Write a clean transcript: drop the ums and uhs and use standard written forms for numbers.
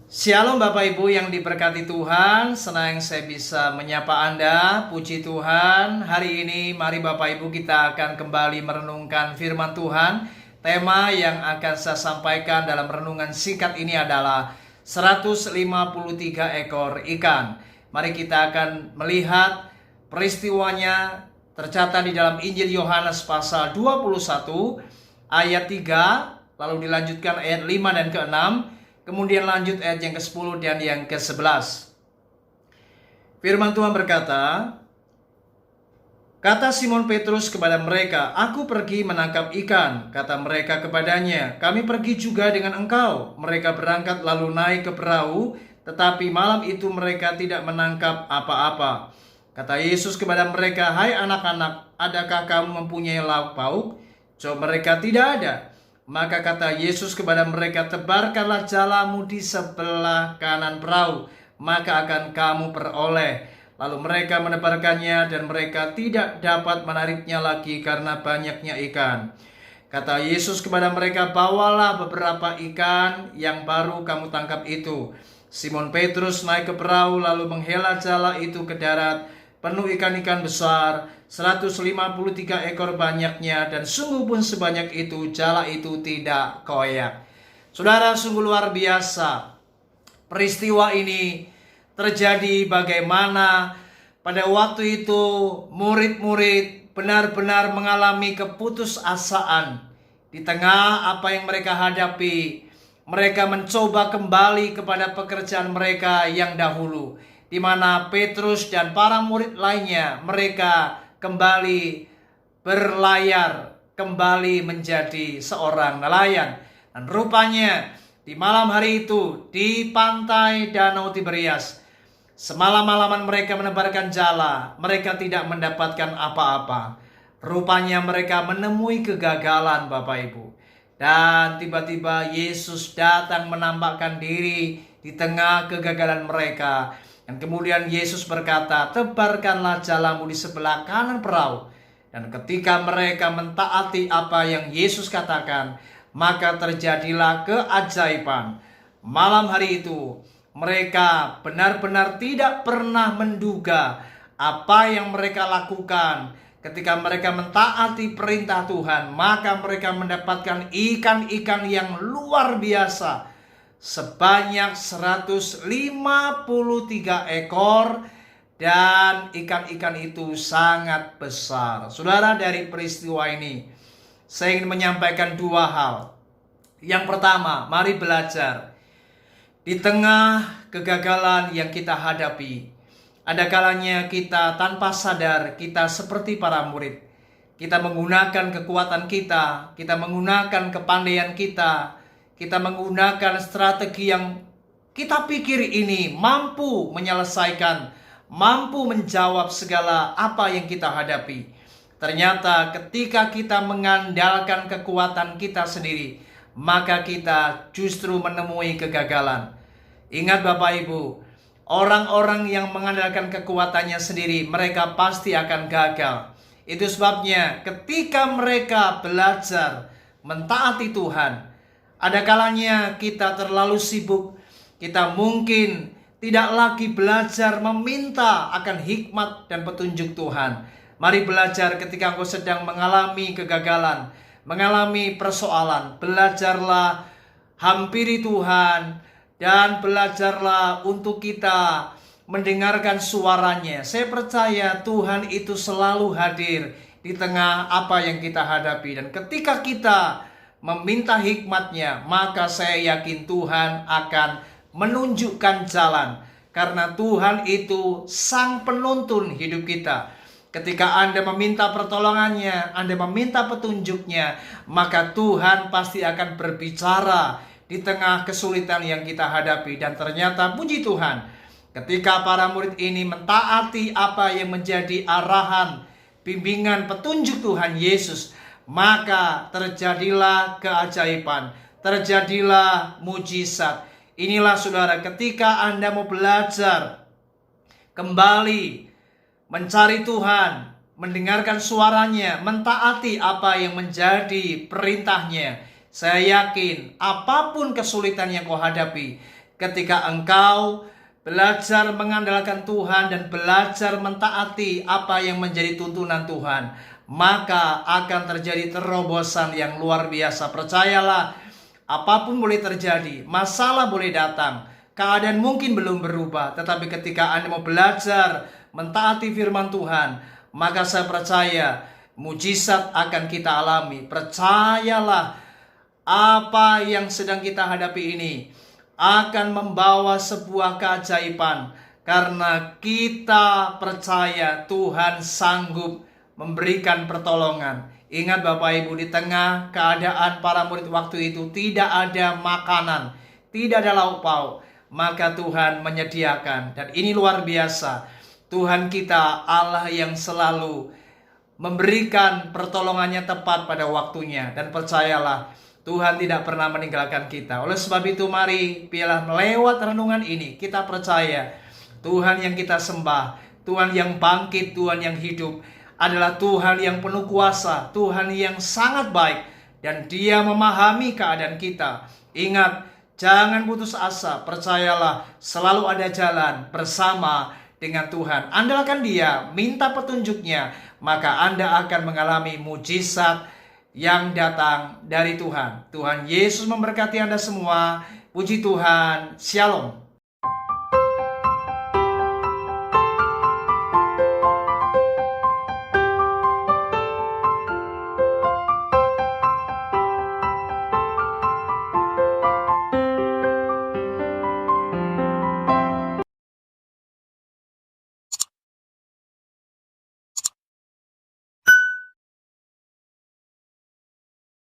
Shalom Bapak Ibu yang diberkati Tuhan, senang saya bisa menyapa Anda, puji Tuhan. Hari ini mari Bapak Ibu kita akan kembali merenungkan firman Tuhan. Tema yang akan saya sampaikan dalam renungan singkat ini adalah 153 ekor ikan. Mari kita akan melihat peristiwanya tercatat di dalam Injil Yohanes pasal 21 ayat 3, lalu dilanjutkan ayat 5 dan ke-6. Kemudian lanjut ayat yang ke-10 dan yang ke-11. Firman Tuhan berkata, kata Simon Petrus kepada mereka, "Aku pergi menangkap ikan." Kata mereka kepadanya, "Kami pergi juga dengan engkau." Mereka berangkat lalu naik ke perahu, tetapi malam itu mereka tidak menangkap apa-apa. Kata Yesus kepada mereka, "Hai anak-anak, adakah kamu mempunyai lauk pauk?" Jawab mereka, "Tidak ada." Maka kata Yesus kepada mereka, "Tebarkanlah jalamu di sebelah kanan perahu, maka akan kamu peroleh." Lalu mereka menebarkannya dan mereka tidak dapat menariknya lagi karena banyaknya ikan. Kata Yesus kepada mereka, "Bawalah beberapa ikan yang baru kamu tangkap itu." Simon Petrus naik ke perahu lalu menghela jala itu ke darat, penuh ikan-ikan besar, 153 ekor banyaknya, dan sungguh pun sebanyak itu jala itu tidak koyak. Saudara, sungguh luar biasa. Peristiwa ini terjadi bagaimana pada waktu itu murid-murid benar-benar mengalami keputusasaan. Di tengah apa yang mereka hadapi, mereka mencoba kembali kepada pekerjaan mereka yang dahulu, di mana Petrus dan para murid lainnya mereka kembali berlayar, kembali menjadi seorang nelayan. Dan rupanya di malam hari itu di pantai Danau Tiberias, semalam-malaman mereka menebarkan jala, mereka tidak mendapatkan apa-apa. Rupanya mereka menemui kegagalan, Bapak Ibu. Dan tiba-tiba Yesus datang menampakkan diri di tengah kegagalan mereka. Dan kemudian Yesus berkata, "Tebarkanlah jalamu di sebelah kanan perahu." Dan ketika mereka mentaati apa yang Yesus katakan, maka terjadilah keajaiban. Malam hari itu, mereka benar-benar tidak pernah menduga apa yang mereka lakukan. Ketika mereka mentaati perintah Tuhan, maka mereka mendapatkan ikan-ikan yang luar biasa. Sebanyak 153 ekor, dan ikan-ikan itu sangat besar. Saudara, dari peristiwa ini saya ingin menyampaikan dua hal. Yang pertama, mari belajar. Di tengah kegagalan yang kita hadapi, ada kalanya kita tanpa sadar kita seperti para murid. Kita menggunakan kekuatan kita menggunakan kepandaian kita menggunakan strategi yang kita pikir ini mampu menyelesaikan, mampu menjawab segala apa yang kita hadapi. Ternyata ketika kita mengandalkan kekuatan kita sendiri, maka kita justru menemui kegagalan. Ingat Bapak Ibu, orang-orang yang mengandalkan kekuatannya sendiri, mereka pasti akan gagal. Itu sebabnya ketika mereka belajar mentaati Tuhan, ada kalanya kita terlalu sibuk, kita mungkin tidak lagi belajar meminta akan hikmat dan petunjuk Tuhan. Mari belajar ketika engkau sedang mengalami kegagalan, mengalami persoalan. Belajarlah hampiri Tuhan, dan belajarlah untuk kita mendengarkan suaranya. Saya percaya Tuhan itu selalu hadir di tengah apa yang kita hadapi. Dan ketika kita meminta hikmatnya, maka saya yakin Tuhan akan menunjukkan jalan. Karena Tuhan itu sang penuntun hidup kita. Ketika Anda meminta pertolongannya, Anda meminta petunjuknya, maka Tuhan pasti akan berbicara di tengah kesulitan yang kita hadapi. Dan ternyata puji Tuhan, ketika para murid ini mentaati apa yang menjadi arahan, bimbingan, petunjuk Tuhan Yesus, maka terjadilah keajaiban, terjadilah mujizat. Inilah saudara, ketika Anda mau belajar kembali mencari Tuhan, mendengarkan suaranya, mentaati apa yang menjadi perintahnya, saya yakin apapun kesulitan yang kau hadapi, Ketika engkau belajar mengandalkan Tuhan dan belajar mentaati apa yang menjadi tuntunan Tuhan, maka akan terjadi terobosan yang luar biasa. Percayalah, apapun boleh terjadi, masalah boleh datang, keadaan mungkin belum berubah, tetapi ketika Anda mau belajar mentaati firman Tuhan, maka saya percaya mujizat akan kita alami. Percayalah, apa yang sedang kita hadapi ini akan membawa sebuah keajaiban, karena kita percaya Tuhan sanggup memberikan pertolongan. Ingat Bapak Ibu, di tengah keadaan para murid waktu itu tidak ada makanan, tidak ada lauk pauk, maka Tuhan menyediakan. Dan ini luar biasa, Tuhan kita Allah yang selalu memberikan pertolongannya tepat pada waktunya. Dan percayalah, Tuhan tidak pernah meninggalkan kita. Oleh sebab itu mari biarlah melewat renungan ini kita percaya Tuhan yang kita sembah, Tuhan yang bangkit, Tuhan yang hidup adalah Tuhan yang penuh kuasa, Tuhan yang sangat baik, dan Dia memahami keadaan kita. Ingat, jangan putus asa, percayalah selalu ada jalan bersama dengan Tuhan. Andalkan Dia, minta petunjuknya, maka Anda akan mengalami mujizat yang datang dari Tuhan. Tuhan Yesus memberkati Anda semua. Puji Tuhan. Shalom.